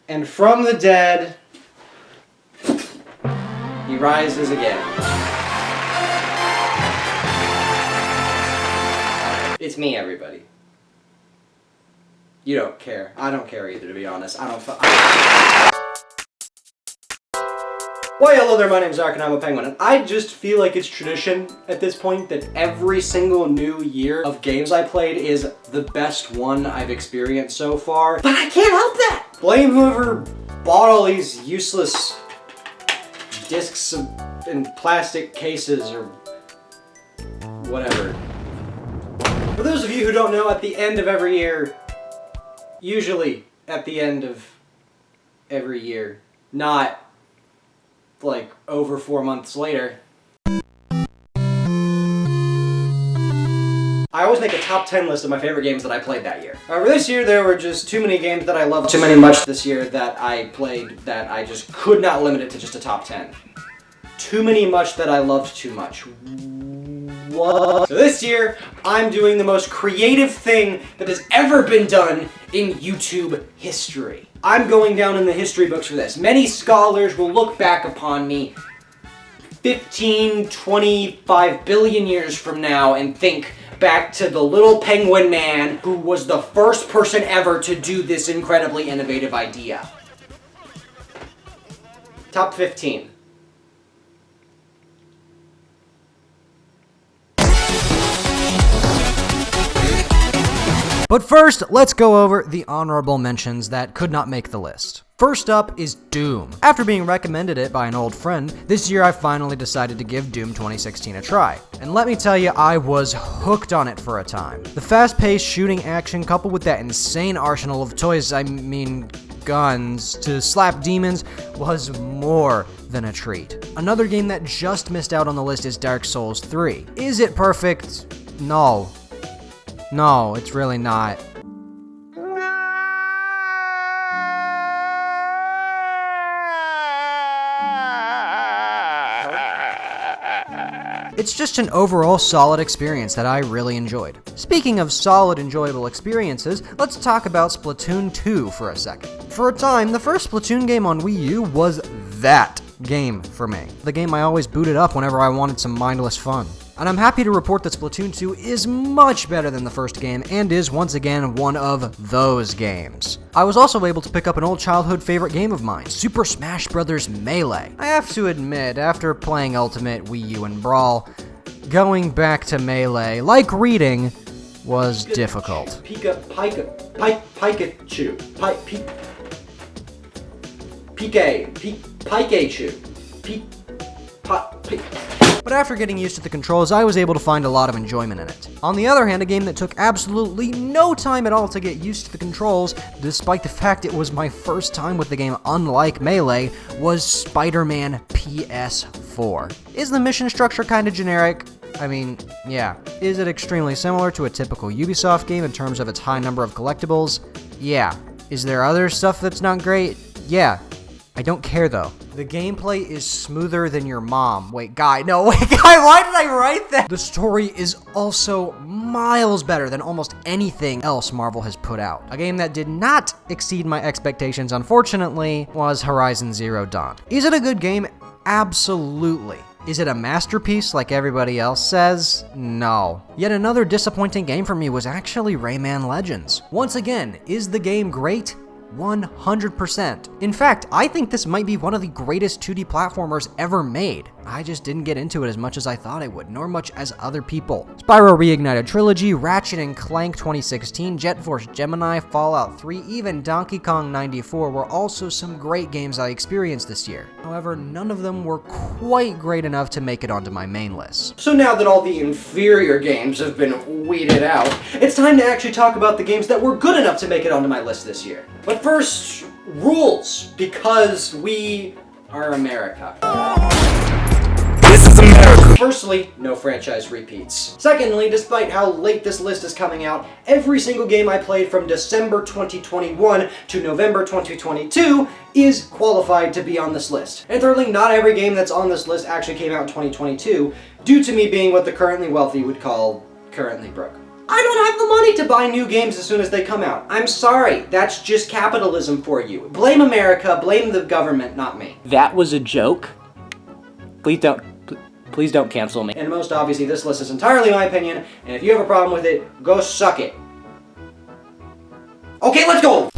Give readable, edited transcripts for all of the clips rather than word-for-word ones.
And from the dead, he rises again. It's me, everybody. You don't care. I don't care either, to be honest. Well, hello there, my name's Arkthepenguin, and I just feel like it's tradition at this point that every single new year of games I played is the best one I've experienced so far. But I can't help that! Blame whoever bought all these useless discs in plastic cases or whatever. For those of you who don't know, at the end of every year, usually at the end of every year, not like over 4 months later, I always make a top 10 list of my favorite games that I played that year. However, this year there were just too many games that I loved too much this year that I played that I just could not limit it to just a top 10. Too many much that I loved too much. What? So this year, I'm doing the most creative thing that has ever been done in YouTube history. I'm going down in the history books for this. Many scholars will look back upon me 15, 25 billion years from now and think back to the little penguin man who was the first person ever to do this incredibly innovative idea. Top 15. But first, let's go over the honorable mentions that could not make the list. First up is Doom. After being recommended it by an old friend, this year I finally decided to give Doom 2016 a try. And let me tell you, I was hooked on it for a time. The fast-paced shooting action coupled with that insane arsenal of toys, guns, to slap demons was more than a treat. Another game that just missed out on the list is Dark Souls 3. Is it perfect? No. No, it's really not. It's just an overall solid experience that I really enjoyed. Speaking of solid, enjoyable experiences, let's talk about Splatoon 2 for a second. For a time, the first Splatoon game on Wii U was that game for me. The game I always booted up whenever I wanted some mindless fun. And I'm happy to report that Splatoon 2 is much better than the first game and is once again one of those games. I was also able to pick up an old childhood favorite game of mine, Super Smash Bros. Melee. I have to admit, after playing Ultimate, Wii U, and Brawl, going back to Melee, like reading, was difficult. Pikachu. But after getting used to the controls, I was able to find a lot of enjoyment in it. On the other hand, a game that took absolutely no time at all to get used to the controls, despite the fact it was my first time with the game unlike Melee, was Spider-Man PS4. Is the mission structure kinda generic? I mean, yeah. Is it extremely similar to a typical Ubisoft game in terms of its high number of collectibles? Yeah. Is there other stuff that's not great? Yeah. I don't care though. The gameplay is smoother than your mom. Wait, Guy, why did I write that? The story is also miles better than almost anything else Marvel has put out. A game that did not exceed my expectations, unfortunately, was Horizon Zero Dawn. Is it a good game? Absolutely. Is it a masterpiece like everybody else says? No. Yet another disappointing game for me was actually Rayman Legends. Once again, is the game great? 100%. In fact, I think this might be one of the greatest 2D platformers ever made. I just didn't get into it as much as I thought I would, nor much as other people. Spyro Reignited Trilogy, Ratchet & Clank 2016, Jet Force Gemini, Fallout 3, even Donkey Kong 94 were also some great games I experienced this year. However, none of them were quite great enough to make it onto my main list. So now that all the inferior games have been weeded out, it's time to actually talk about the games that were good enough to make it onto my list this year. But first, rules, because we are America. This is America. Firstly, no franchise repeats. Secondly, despite how late this list is coming out, every single game I played from December 2021 to November 2022 is qualified to be on this list. And thirdly, not every game that's on this list actually came out in 2022, due to me being what the currently wealthy would call currently broke. I don't have the money to buy new games as soon as they come out. I'm sorry, that's just capitalism for you. Blame America, blame the government, not me. That was a joke. Please don't cancel me. And most obviously, this list is entirely my opinion, and if you have a problem with it, go suck it. Okay, let's go!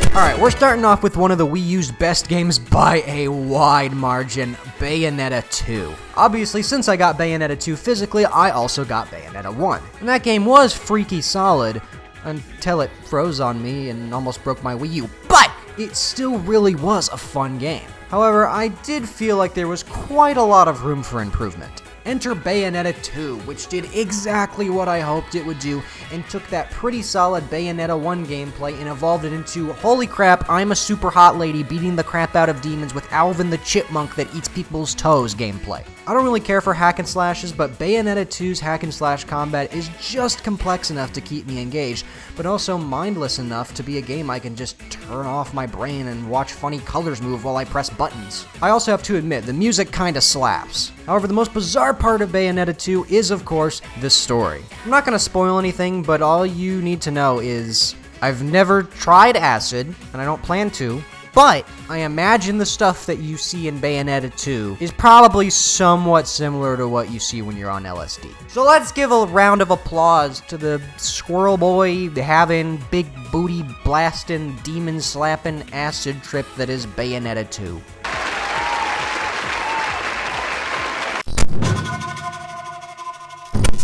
Alright, we're starting off with one of the Wii U's best games by a wide margin, Bayonetta 2. Obviously, since I got Bayonetta 2 physically, I also got Bayonetta 1. And that game was freaky solid, until it froze on me and almost broke my Wii U, but it still really was a fun game. However, I did feel like there was quite a lot of room for improvement. Enter Bayonetta 2, which did exactly what I hoped it would do, and took that pretty solid Bayonetta 1 gameplay and evolved it into, holy crap, I'm a super hot lady beating the crap out of demons with Alvin the Chipmunk that eats people's toes gameplay. I don't really care for hack and slashes, but Bayonetta 2's hack and slash combat is just complex enough to keep me engaged, but also mindless enough to be a game I can just turn off my brain and watch funny colors move while I press buttons. I also have to admit, the music kinda slaps. However, the most bizarre part of Bayonetta 2 is, of course, the story. I'm not gonna spoil anything, but all you need to know is, I've never tried acid, and I don't plan to, but I imagine the stuff that you see in Bayonetta 2 is probably somewhat similar to what you see when you're on LSD. So let's give a round of applause to the squirrel boy having big booty blasting, demon slapping acid trip that is Bayonetta 2.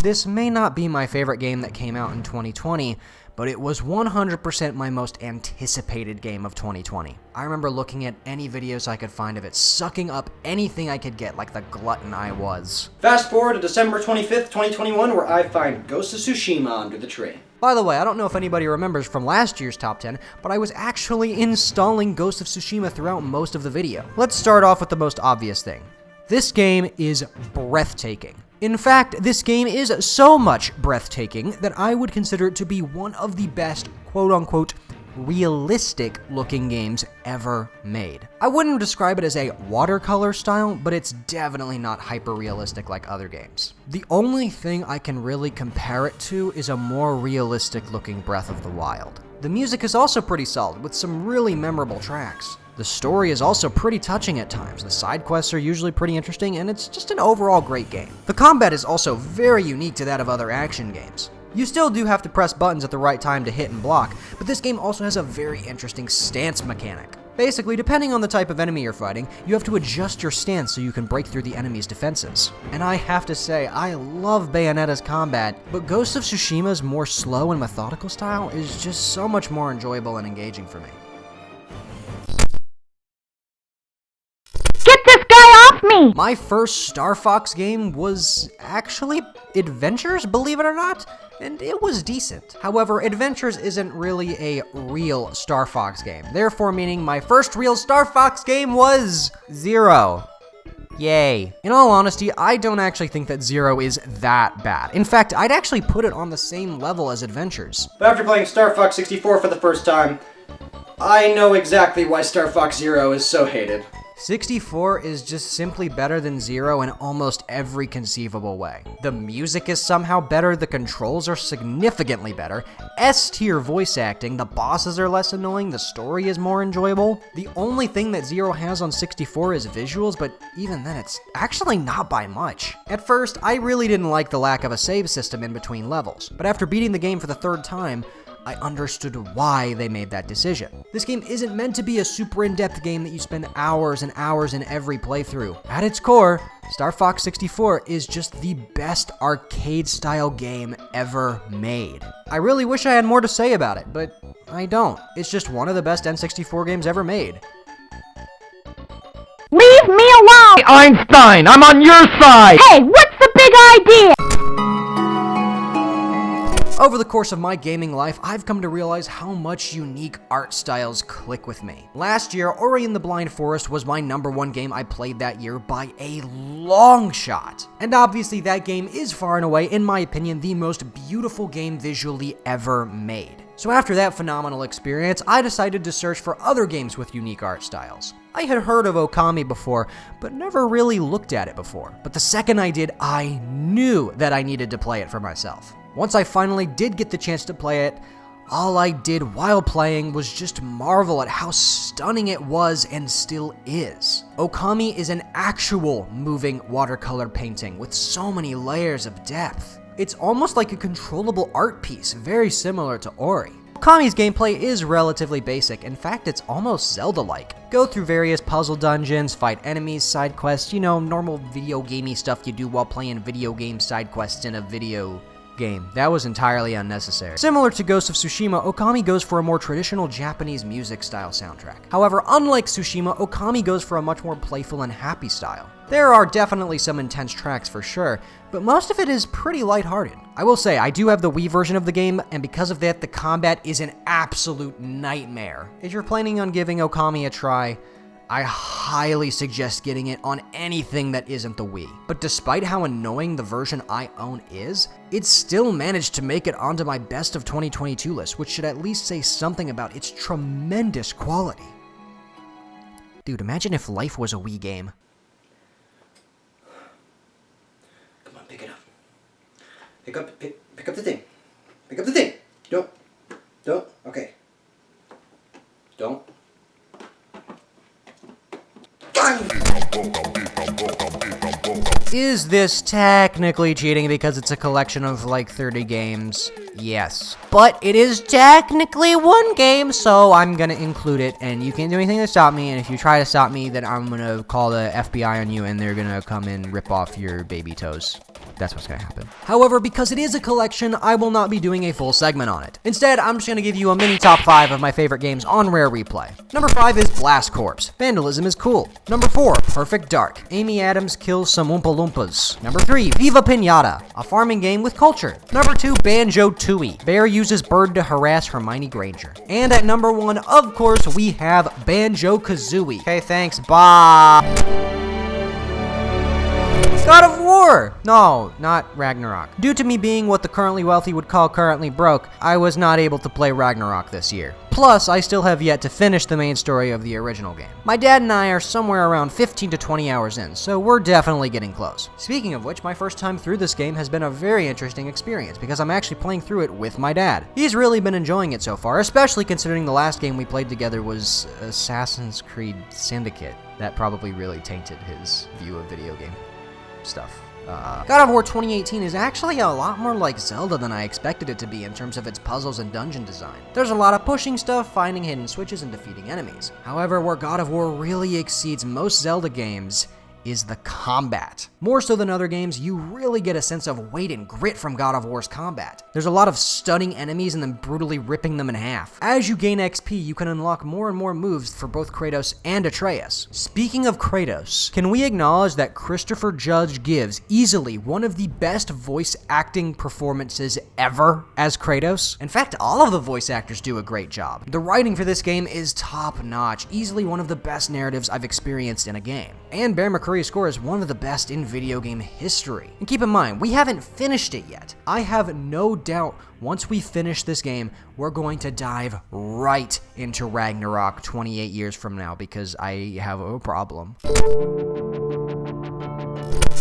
This may not be my favorite game that came out in 2020, but it was 100% my most anticipated game of 2020. I remember looking at any videos I could find of it, sucking up anything I could get like the glutton I was. Fast forward to December 25th, 2021, where I find Ghost of Tsushima under the tree. By the way, I don't know if anybody remembers from last year's top 10, but I was actually installing Ghost of Tsushima throughout most of the video. Let's start off with the most obvious thing. This game is breathtaking. In fact, this game is so much breathtaking that I would consider it to be one of the best, quote-unquote, realistic-looking games ever made. I wouldn't describe it as a watercolor style, but it's definitely not hyper-realistic like other games. The only thing I can really compare it to is a more realistic-looking Breath of the Wild. The music is also pretty solid, with some really memorable tracks. The story is also pretty touching at times, the side quests are usually pretty interesting, and it's just an overall great game. The combat is also very unique to that of other action games. You still do have to press buttons at the right time to hit and block, but this game also has a very interesting stance mechanic. Basically, depending on the type of enemy you're fighting, you have to adjust your stance so you can break through the enemy's defenses. And I have to say, I love Bayonetta's combat, but Ghost of Tsushima's more slow and methodical style is just so much more enjoyable and engaging for me. Get this guy off me! My first Star Fox game was actually Adventures, believe it or not, and it was decent. However, Adventures isn't really a real Star Fox game, therefore meaning my first real Star Fox game was Zero. Yay. In all honesty, I don't actually think that Zero is that bad. In fact, I'd actually put it on the same level as Adventures. But after playing Star Fox 64 for the first time, I know exactly why Star Fox Zero is so hated. 64 is just simply better than Zero in almost every conceivable way. The music is somehow better, the controls are significantly better, S-tier voice acting, the bosses are less annoying, the story is more enjoyable. The only thing that Zero has on 64 is visuals, but even then it's actually not by much. At first, I really didn't like the lack of a save system in between levels, but after beating the game for the third time, I understood why they made that decision. This game isn't meant to be a super in-depth game that you spend hours and hours in every playthrough. At its core, Star Fox 64 is just the best arcade-style game ever made. I really wish I had more to say about it, but I don't. It's just one of the best N64 games ever made. Leave me alone! Hey, Einstein, I'm on your side! Hey, what's the big idea? Over the course of my gaming life, I've come to realize how much unique art styles click with me. Last year, Ori and the Blind Forest was my #1 game I played that year by a long shot. And obviously that game is far and away, in my opinion, the most beautiful game visually ever made. So after that phenomenal experience, I decided to search for other games with unique art styles. I had heard of Okami before, but never really looked at it before. But the second I did, I knew that I needed to play it for myself. Once I finally did get the chance to play it, all I did while playing was just marvel at how stunning it was and still is. Okami is an actual moving watercolor painting with so many layers of depth. It's almost like a controllable art piece, very similar to Ori. Okami's gameplay is relatively basic. In fact, it's almost Zelda-like. Go through various puzzle dungeons, fight enemies, side quests, normal video gamey stuff you do while playing video game side quests in a video game. That was entirely unnecessary. Similar to Ghost of Tsushima, Okami goes for a more traditional Japanese music style soundtrack. However, unlike Tsushima, Okami goes for a much more playful and happy style. There are definitely some intense tracks for sure, but most of it is pretty lighthearted. I will say, I do have the Wii version of the game, and because of that, the combat is an absolute nightmare. If you're planning on giving Okami a try, I highly suggest getting it on anything that isn't the Wii. But despite how annoying the version I own is, it still managed to make it onto my best of 2022 list, which should at least say something about its tremendous quality. Dude, imagine if life was a Wii game. Come on, pick it up. Pick up the thing. Pick up the thing. Don't. Okay. Don't. Is this technically cheating because it's a collection of like 30 games? Yes. But it is technically one game, so I'm gonna include it, and you can't do anything to stop me, and if you try to stop me, then I'm gonna call the FBI on you, and they're gonna come and rip off your baby toes. That's what's gonna happen. However, because it is a collection, I will not be doing a full segment on it. Instead, I'm just gonna give you a mini top 5 of my favorite games on Rare Replay. Number 5 is Blast Corps. Vandalism is cool. Number 4, Perfect Dark. Amy Adams kills some Oompa Loompas. Number 3, Viva Pinata, a farming game with culture. Number 2, Banjo-Tooie. Bear uses bird to harass Hermione Granger. And at number 1, of course, we have Banjo-Kazooie. Okay, thanks, bye. God of War! No, not Ragnarok. Due to me being what the currently wealthy would call currently broke, I was not able to play Ragnarok this year. Plus, I still have yet to finish the main story of the original game. My dad and I are somewhere around 15 to 20 hours in, so we're definitely getting close. Speaking of which, my first time through this game has been a very interesting experience because I'm actually playing through it with my dad. He's really been enjoying it so far, especially considering the last game we played together was Assassin's Creed Syndicate. That probably really tainted his view of video game stuff. God of War 2018 is actually a lot more like Zelda than I expected it to be in terms of its puzzles and dungeon design. There's a lot of pushing stuff, finding hidden switches, and defeating enemies. However, where God of War really exceeds most Zelda games is the combat. More so than other games, you really get a sense of weight and grit from God of War's combat. There's a lot of stunning enemies and then brutally ripping them in half. As you gain XP, you can unlock more and more moves for both Kratos and Atreus. Speaking of Kratos, can we acknowledge that Christopher Judge gives easily one of the best voice acting performances ever as Kratos? In fact, all of the voice actors do a great job. The writing for this game is top notch, easily one of the best narratives I've experienced in a game. And Bear McCreary's score is one of the best in video game history. And keep in mind, we haven't finished it yet. I have no doubt once we finish this game, we're going to dive right into Ragnarok 28 years from now because I have a problem.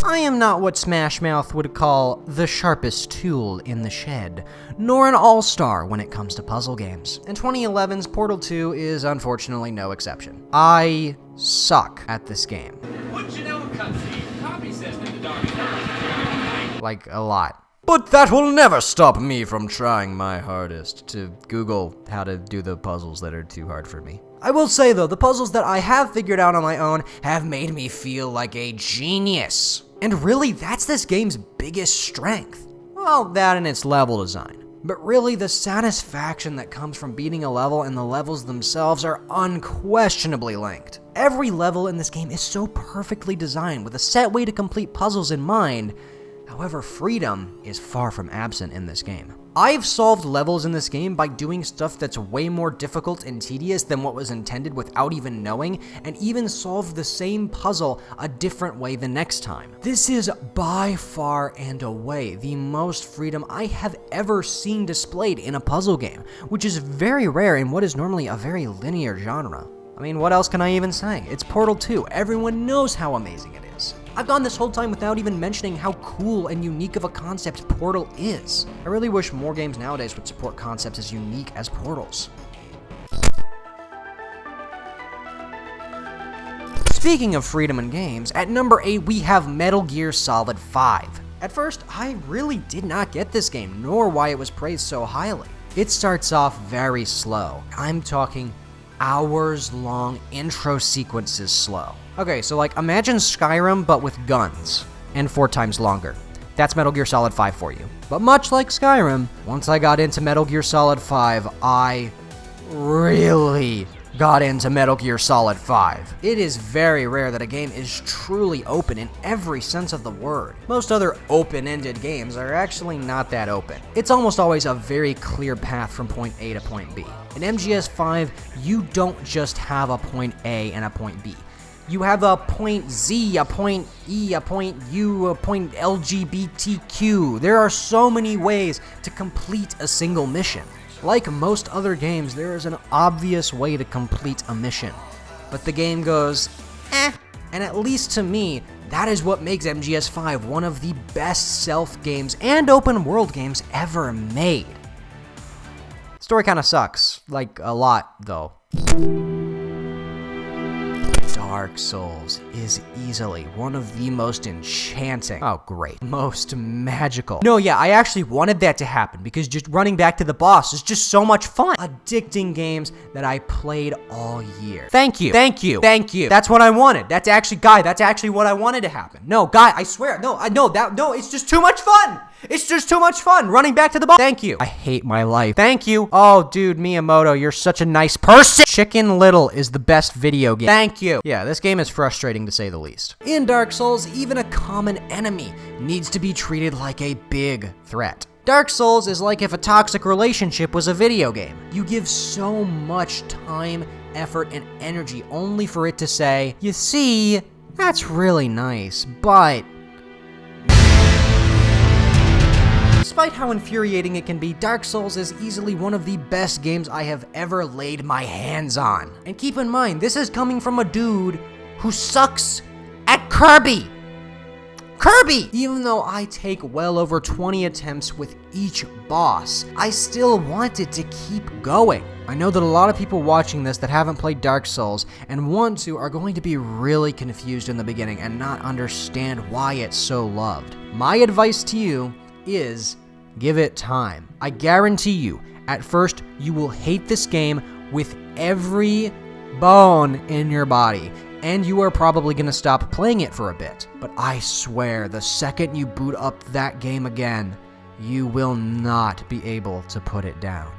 I am not what Smash Mouth would call the sharpest tool in the shed, nor an all-star when it comes to puzzle games. And 2011's Portal 2 is unfortunately no exception. I suck at this game. Wouldn't you know, cutscene? Copy says that the dog. Like, a lot. But that will never stop me from trying my hardest to Google how to do the puzzles that are too hard for me. I will say though, the puzzles that I have figured out on my own have made me feel like a genius. And really, that's this game's biggest strength. Well, that and its level design. But really, the satisfaction that comes from beating a level and the levels themselves are unquestionably linked. Every level in this game is so perfectly designed with a set way to complete puzzles in mind, However, freedom is far from absent in this game. I've solved levels in this game by doing stuff that's way more difficult and tedious than what was intended without even knowing, and even solved the same puzzle a different way the next time. This is by far and away the most freedom I have ever seen displayed in a puzzle game, which is very rare in what is normally a very linear genre. I mean, what else can I even say? It's Portal 2. Everyone knows how amazing it is. I've gone this whole time without even mentioning how cool and unique of a concept Portal is. I really wish more games nowadays would support concepts as unique as Portals. Speaking of freedom in games, at number 8 we have Metal Gear Solid 5. At first, I really did not get this game, nor why it was praised so highly. It starts off very slow. I'm talking hours-long intro sequences slow. Okay, so like imagine Skyrim but with guns, and 4 times longer. That's Metal Gear Solid 5 for you. But much like Skyrim, once I got into Metal Gear Solid 5, I really got into Metal Gear Solid 5. It is very rare that a game is truly open in every sense of the word. Most other open-ended games are actually not that open. It's almost always a very clear path from point A to point B. In MGS5, you don't just have a point A and a point B. You have a point Z, a point E, a point U, a point LGBTQ. There are so many ways to complete a single mission. Like most other games, there is an obvious way to complete a mission. But the game goes, eh. And at least to me, that is what makes MGS5 one of the best stealth games and open world games ever made. Story kinda sucks. Like, a lot, though. Dark Souls is easily one of the most enchanting, most magical. No, yeah, I actually wanted that to happen because just running back to the boss is just so much fun. Addicting games that I played all year. Thank you. That's what I wanted. That's actually what I wanted to happen. No, Guy, I swear, no, it's just too much fun. It's just too much fun running back to the boss. Thank you. I hate my life. Thank you. Oh, dude, Miyamoto, you're such a nice person. Chicken Little is the best video game. Thank you. Yeah, this game is frustrating to say the least. In Dark Souls, even a common enemy needs to be treated like a big threat. Dark Souls is like if a toxic relationship was a video game. You give so much time, effort, and energy only for it to say, you see, that's really nice, but... Despite how infuriating it can be, Dark Souls is easily one of the best games I have ever laid my hands on. And keep in mind, this is coming from a dude who sucks at Kirby! Even though I take well over 20 attempts with each boss, I still wanted to keep going. I know that a lot of people watching this that haven't played Dark Souls and want to are going to be really confused in the beginning and not understand why it's so loved. My advice to you is give it time. I guarantee you, at first, you will hate this game with every bone in your body, and you are probably going to stop playing it for a bit. But I swear, the second you boot up that game again, you will not be able to put it down.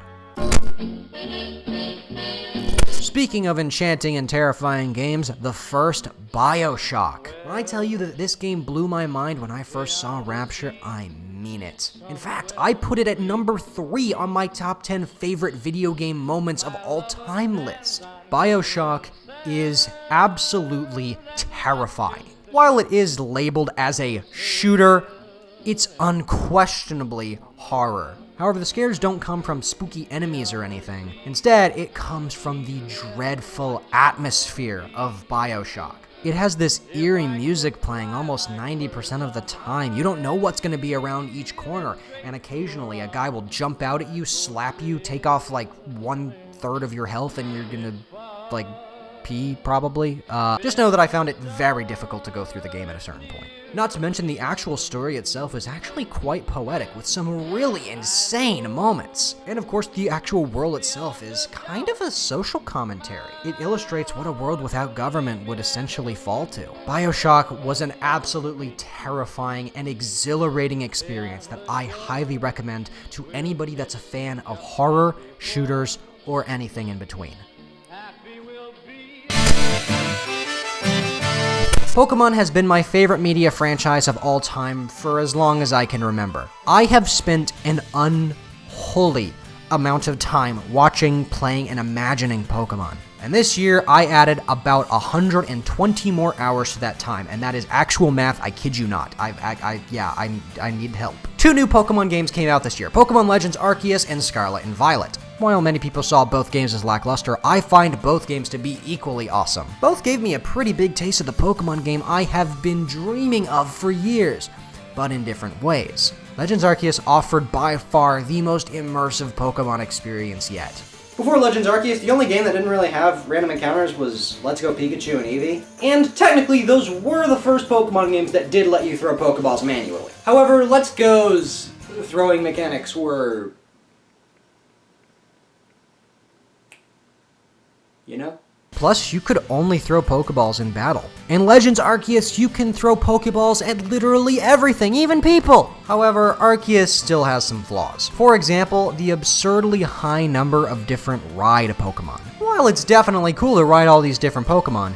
Speaking of enchanting and terrifying games, the first BioShock. When I tell you that this game blew my mind when I first saw Rapture, I mean it. In fact, I put it at number 3 on my top 10 favorite video game moments of all time list. BioShock is absolutely terrifying. While it is labeled as a shooter, it's unquestionably horror. However, the scares don't come from spooky enemies or anything. Instead, it comes from the dreadful atmosphere of BioShock. It has this eerie music playing almost 90% of the time. You don't know what's going to be around each corner, and occasionally a guy will jump out at you, slap you, take off like 1/3 of your health, and you're going to, like, pee, probably. Just know that I found it very difficult to go through the game at a certain point. Not to mention the actual story itself is actually quite poetic, with some really insane moments. And of course, the actual world itself is kind of a social commentary. It illustrates what a world without government would essentially fall to. BioShock was an absolutely terrifying and exhilarating experience that I highly recommend to anybody that's a fan of horror, shooters, or anything in between. Pokemon has been my favorite media franchise of all time for as long as I can remember. I have spent an unholy amount of time watching, playing, and imagining Pokemon. And this year, I added about 120 more hours to that time, and that is actual math, I kid you not. I need help. 2 new Pokemon games came out this year, Pokemon Legends Arceus and Scarlet and Violet. While many people saw both games as lackluster, I find both games to be equally awesome. Both gave me a pretty big taste of the Pokemon game I have been dreaming of for years, but in different ways. Legends Arceus offered by far the most immersive Pokemon experience yet. Before Legends Arceus, the only game that didn't really have random encounters was Let's Go Pikachu and Eevee. And technically, those were the first Pokemon games that did let you throw Pokeballs manually. However, Let's Go's throwing mechanics were... you know? Plus, you could only throw Pokeballs in battle. In Legends Arceus, you can throw Pokeballs at literally everything, even people! However, Arceus still has some flaws. For example, the absurdly high number of different ride Pokemon. While it's definitely cool to ride all these different Pokemon,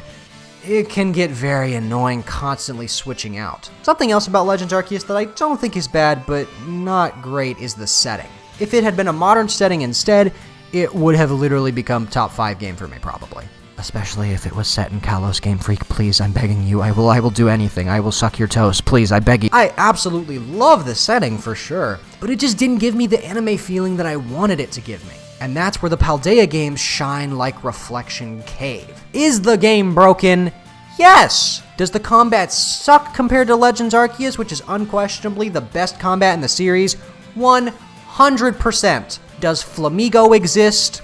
it can get very annoying constantly switching out. Something else about Legends Arceus that I don't think is bad, but not great, is the setting. If it had been a modern setting instead, it would have literally become top 5 game for me, probably. Especially if it was set in Kalos Game Freak, please, I'm begging you. I will do anything. I will suck your toes, please, I beg you. I absolutely love the setting, for sure, but it just didn't give me the anime feeling that I wanted it to give me. And that's where the Paldea games shine like Reflection Cave. Is the game broken? Yes! Does the combat suck compared to Legends Arceus, which is unquestionably the best combat in the series? 100%. Does Flamigo exist?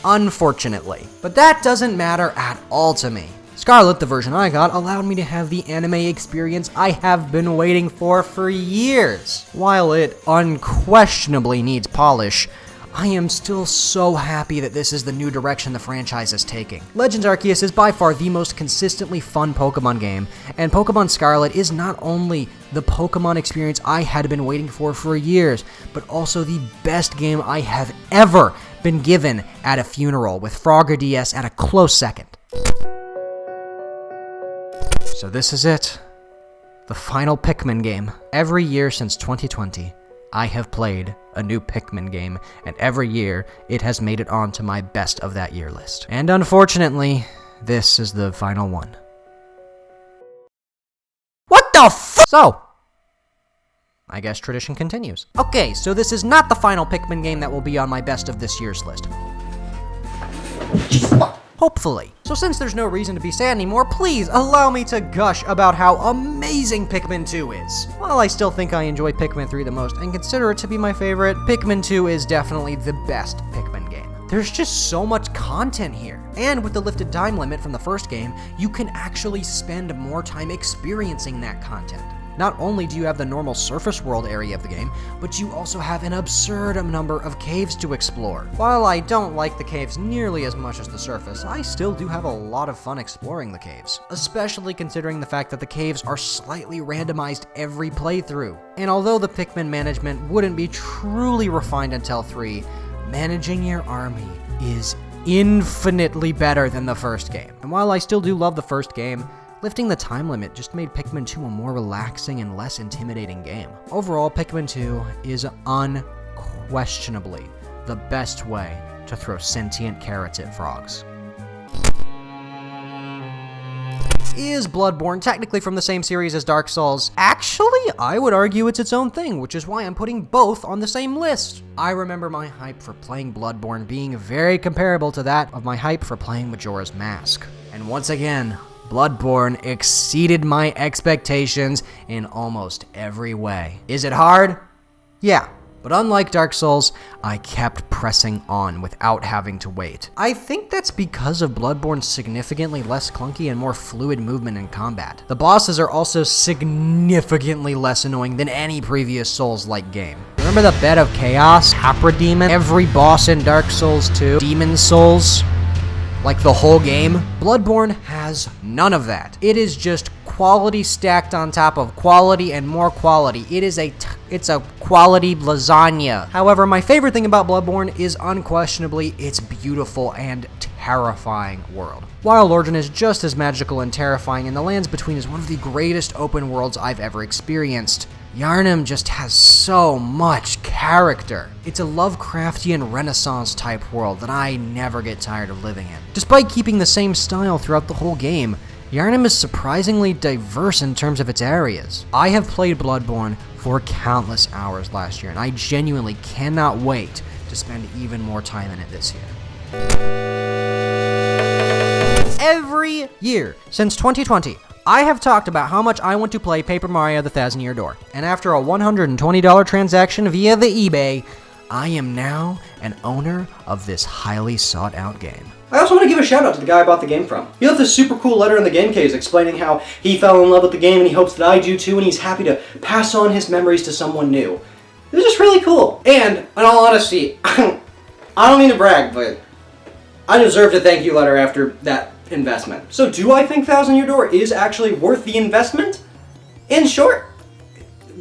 Unfortunately. But that doesn't matter at all to me. Scarlet, the version I got, allowed me to have the anime experience I have been waiting for years. While it unquestionably needs polish, I am still so happy that this is the new direction the franchise is taking. Legends Arceus is by far the most consistently fun Pokemon game, and Pokemon Scarlet is not only the Pokemon experience I had been waiting for years, but also the best game I have ever been given at a funeral, with Frogger DS at a close second. So this is it. The final Pikmin game. Every year since 2020, I have played a new Pikmin game, and every year it has made it onto my best of that year list. And unfortunately, this is the final one. What the f? So, I guess tradition continues. Okay, so this is not the final Pikmin game that will be on my best of this year's list. Hopefully. So since there's no reason to be sad anymore, please allow me to gush about how amazing Pikmin 2 is. While I still think I enjoy Pikmin 3 the most and consider it to be my favorite, Pikmin 2 is definitely the best Pikmin game. There's just so much content here. And with the lifted time limit from the first game, you can actually spend more time experiencing that content. Not only do you have the normal surface world area of the game, but you also have an absurd number of caves to explore. While I don't like the caves nearly as much as the surface, I still do have a lot of fun exploring the caves, especially considering the fact that the caves are slightly randomized every playthrough. And although the Pikmin management wouldn't be truly refined until 3, managing your army is infinitely better than the first game. And while I still do love the first game, lifting the time limit just made Pikmin 2 a more relaxing and less intimidating game. Overall, Pikmin 2 is unquestionably the best way to throw sentient carrots at frogs. Is Bloodborne technically from the same series as Dark Souls? Actually, I would argue it's its own thing, which is why I'm putting both on the same list. I remember my hype for playing Bloodborne being very comparable to that of my hype for playing Majora's Mask. And once again, Bloodborne exceeded my expectations in almost every way. Is it hard? Yeah. But unlike Dark Souls, I kept pressing on without having to wait. I think that's because of Bloodborne's significantly less clunky and more fluid movement in combat. The bosses are also significantly less annoying than any previous Souls-like game. Remember the Bed of Chaos, Capra Demon, every boss in Dark Souls 2, Demon Souls? Like the whole game? Bloodborne has none of that. It is just quality stacked on top of quality and more quality. It's a quality lasagna. However, my favorite thing about Bloodborne is unquestionably its beautiful and terrifying world. Wild Origin is just as magical and terrifying, and the Lands Between is one of the greatest open worlds I've ever experienced. Yharnam just has so much character. It's a Lovecraftian Renaissance type world that I never get tired of living in. Despite keeping the same style throughout the whole game, Yharnam is surprisingly diverse in terms of its areas. I have played Bloodborne for countless hours last year, and I genuinely cannot wait to spend even more time in it this year. Every year since 2020, I have talked about how much I want to play Paper Mario The Thousand Year Door, and after a $120 transaction via the eBay, I am now an owner of this highly sought out game. I also want to give a shout out to the guy I bought the game from. He left a super cool letter in the game case explaining how he fell in love with the game and he hopes that I do too, and he's happy to pass on his memories to someone new. It was just really cool. And, in all honesty, I don't mean to brag, but I deserved a thank you letter after that investment. So do I think Thousand Year Door is actually worth the investment? In short,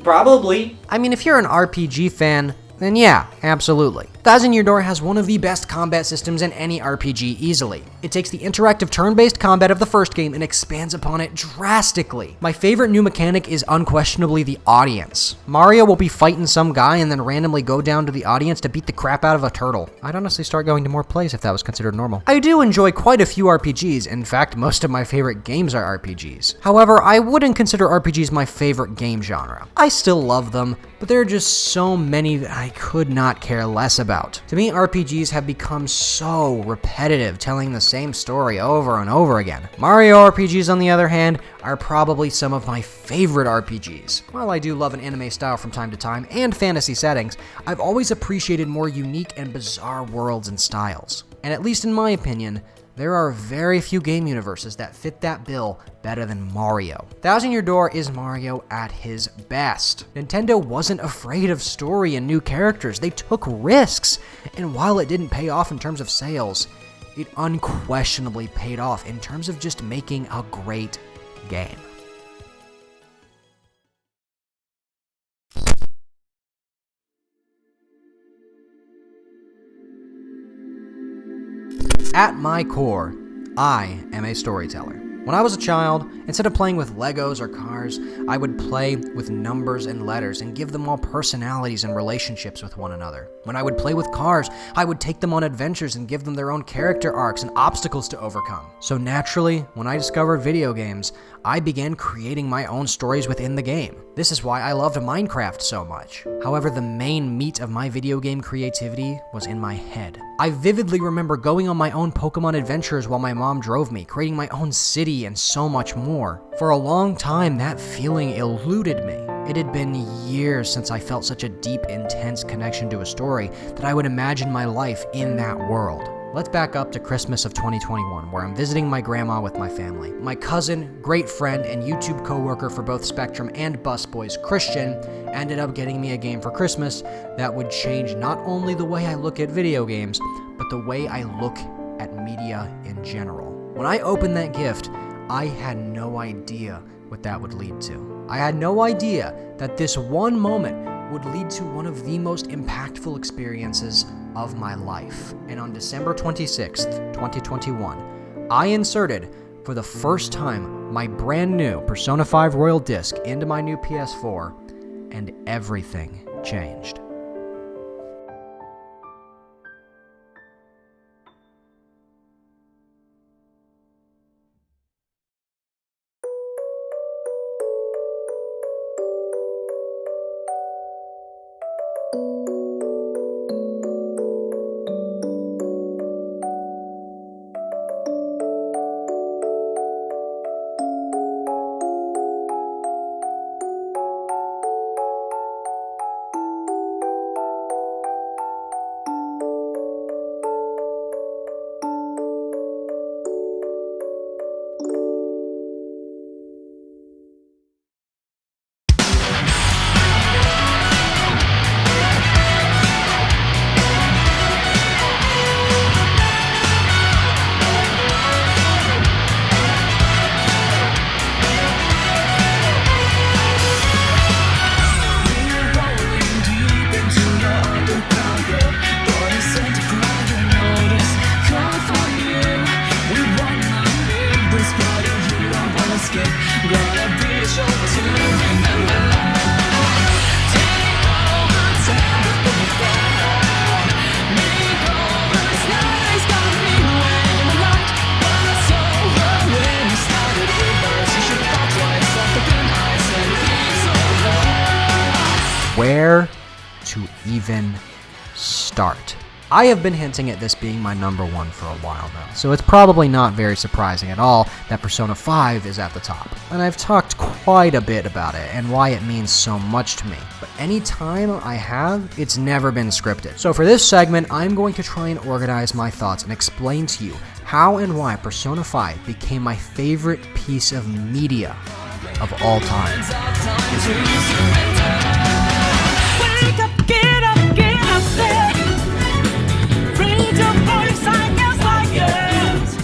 probably. I mean, if you're an RPG fan, then yeah, absolutely. Thousand Year Door has one of the best combat systems in any RPG easily. It takes the interactive turn-based combat of the first game and expands upon it drastically. My favorite new mechanic is unquestionably the audience. Mario will be fighting some guy and then randomly go down to the audience to beat the crap out of a turtle. I'd honestly start going to more plays if that was considered normal. I do enjoy quite a few RPGs. In fact, most of my favorite games are RPGs. However, I wouldn't consider RPGs my favorite game genre. I still love them, but there are just so many that I could not care less about. To me, RPGs have become so repetitive, telling the same story over and over again. Mario RPGs, on the other hand, are probably some of my favorite RPGs. While I do love an anime style from time to time, and fantasy settings, I've always appreciated more unique and bizarre worlds and styles. And at least in my opinion, there are very few game universes that fit that bill better than Mario. Thousand Year Door is Mario at his best. Nintendo wasn't afraid of story and new characters. They took risks. And while it didn't pay off in terms of sales, it unquestionably paid off in terms of just making a great game. At my core, I am a storyteller. When I was a child, instead of playing with Legos or cars, I would play with numbers and letters and give them all personalities and relationships with one another. When I would play with cars, I would take them on adventures and give them their own character arcs and obstacles to overcome. So naturally, when I discovered video games, I began creating my own stories within the game. This is why I loved Minecraft so much. However, the main meat of my video game creativity was in my head. I vividly remember going on my own Pokemon adventures while my mom drove me, creating my own city and so much more. For a long time, that feeling eluded me. It had been years since I felt such a deep, intense connection to a story that I would imagine my life in that world. Let's back up to Christmas of 2021, where I'm visiting my grandma with my family. My cousin, great friend, and YouTube co-worker for both Spectrum and Busboys, Christian, ended up getting me a game for Christmas that would change not only the way I look at video games, but the way I look at media in general. When I opened that gift, I had no idea what that would lead to. I had no idea that this one moment would lead to one of the most impactful experiences of my life. And on December 26th, 2021, I inserted, for the first time, my brand new Persona 5 Royal Disc into my new PS4, and everything changed. even start. I have been hinting at this being my number one for a while now, so it's probably not very surprising at all that Persona 5 is at the top. And I've talked quite a bit about it and why it means so much to me. But any time I have, it's never been scripted. So for this segment, I'm going to try and organize my thoughts and explain to you how and why Persona 5 became my favorite piece of media of all time. Wake up, get up, get up there. Raise your voice, I guess, like yes.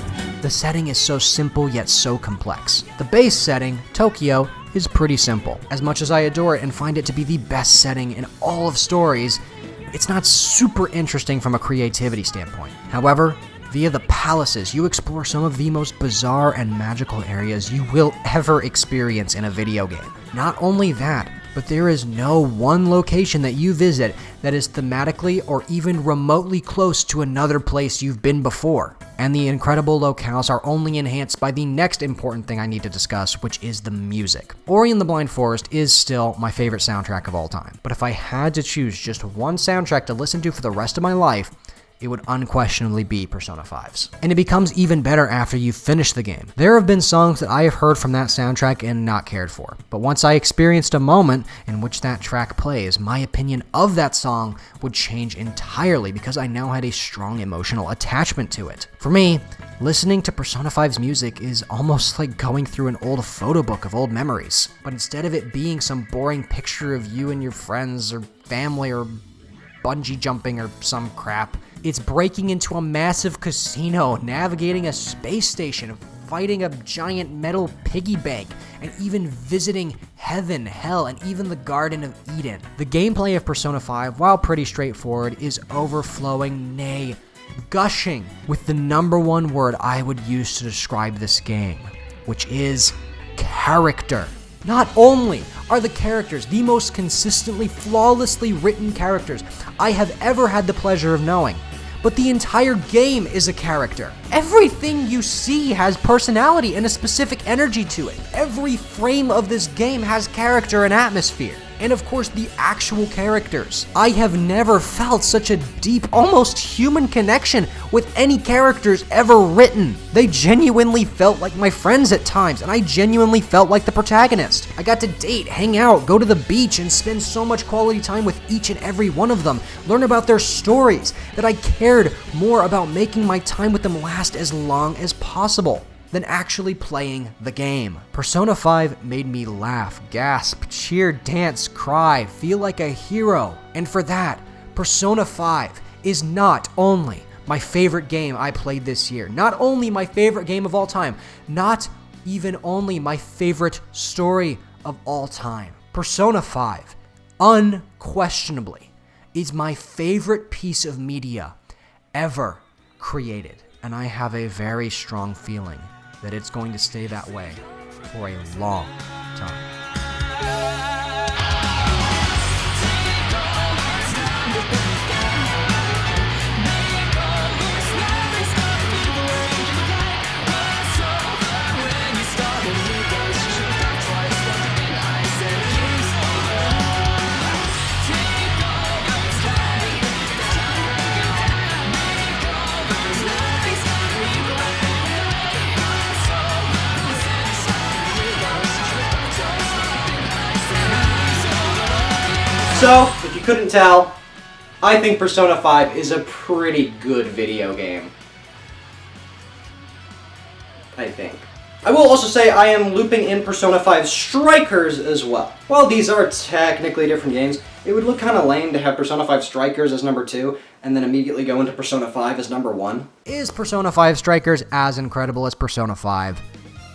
The setting is so simple yet so complex. The base setting, Tokyo, is pretty simple. As much as I adore it and find it to be the best setting in all of stories, it's not super interesting from a creativity standpoint. However, via the palaces, you explore some of the most bizarre and magical areas you will ever experience in a video game. Not only that, but there is no one location that you visit that is thematically or even remotely close to another place you've been before. And the incredible locales are only enhanced by the next important thing I need to discuss, which is the music. Ori and the Blind Forest is still my favorite soundtrack of all time. But if I had to choose just one soundtrack to listen to for the rest of my life, it would unquestionably be Persona 5's. And it becomes even better after you finish the game. There have been songs that I have heard from that soundtrack and not cared for, but once I experienced a moment in which that track plays, my opinion of that song would change entirely because I now had a strong emotional attachment to it. For me, listening to Persona 5's music is almost like going through an old photo book of old memories, but instead of it being some boring picture of you and your friends or family or bungee jumping or some crap, it's breaking into a massive casino, navigating a space station, fighting a giant metal piggy bank, and even visiting heaven, hell, and even the Garden of Eden. The gameplay of Persona 5, while pretty straightforward, is overflowing, nay, gushing with the number one word I would use to describe this game, which is character. Not only are the characters the most consistently, flawlessly written characters I have ever had the pleasure of knowing, but the entire game is a character. Everything you see has personality and a specific energy to it. Every frame of this game has character and atmosphere. And of course, the actual characters. I have never felt such a deep, almost human connection with any characters ever written. They genuinely felt like my friends at times, and I genuinely felt like the protagonist. I got to date, hang out, go to the beach, and spend so much quality time with each and every one of them, learn about their stories, that I cared more about making my time with them last as long as possible than actually playing the game. Persona 5 made me laugh, gasp, cheer, dance, cry, feel like a hero. And for that, Persona 5 is not only my favorite game I played this year, not only my favorite game of all time, not even only my favorite story of all time. Persona 5, unquestionably, is my favorite piece of media ever created. And I have a very strong feeling that it's going to stay that way for a long time. So, if you couldn't tell, I think Persona 5 is a pretty good video game. I think. I will also say I am looping in Persona 5 Strikers as well. While these are technically different games, it would look kind of lame to have Persona 5 Strikers as number 2 and then immediately go into Persona 5 as number 1. Is Persona 5 Strikers as incredible as Persona 5?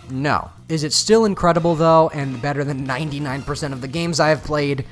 No. Is it still incredible though, and better than 99% of the games I've played?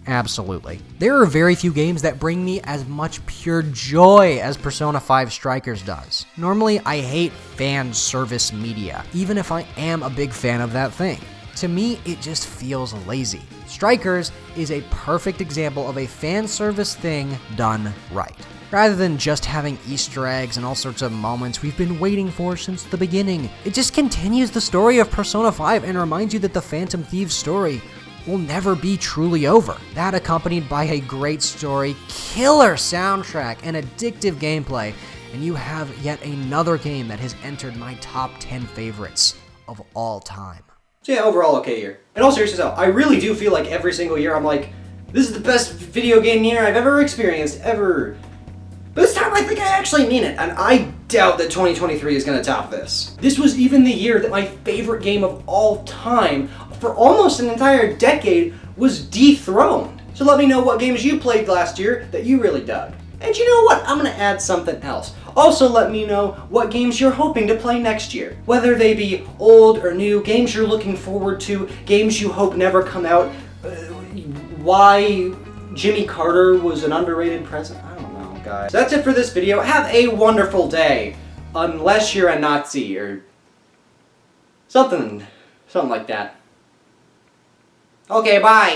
Absolutely. There are very few games that bring me as much pure joy as Persona 5 Strikers does. Normally, I hate fan service media, even if I am a big fan of that thing. To me, it just feels lazy. Strikers is a perfect example of a fan service thing done right. Rather than just having Easter eggs and all sorts of moments we've been waiting for since the beginning, it just continues the story of Persona 5 and reminds you that the Phantom Thieves story will never be truly over. That accompanied by a great story, killer soundtrack, and addictive gameplay, and you have yet another game that has entered my top 10 favorites of all time. So yeah, overall okay year. In all seriousness though, I really do feel like every single year I'm like, this is the best video game year I've ever experienced, ever. But this time I think I actually mean it, and I doubt that 2023 is gonna top this. This was even the year that my favorite game of all time, for almost an entire decade, was dethroned. So let me know what games you played last year that you really dug. And you know what? I'm gonna add something else. Also let me know what games you're hoping to play next year. Whether they be old or new, games you're looking forward to, games you hope never come out, why Jimmy Carter was an underrated president. I don't know, guys. So that's it for this video. Have a wonderful day. Unless you're a Nazi or something like that. Okay, bye.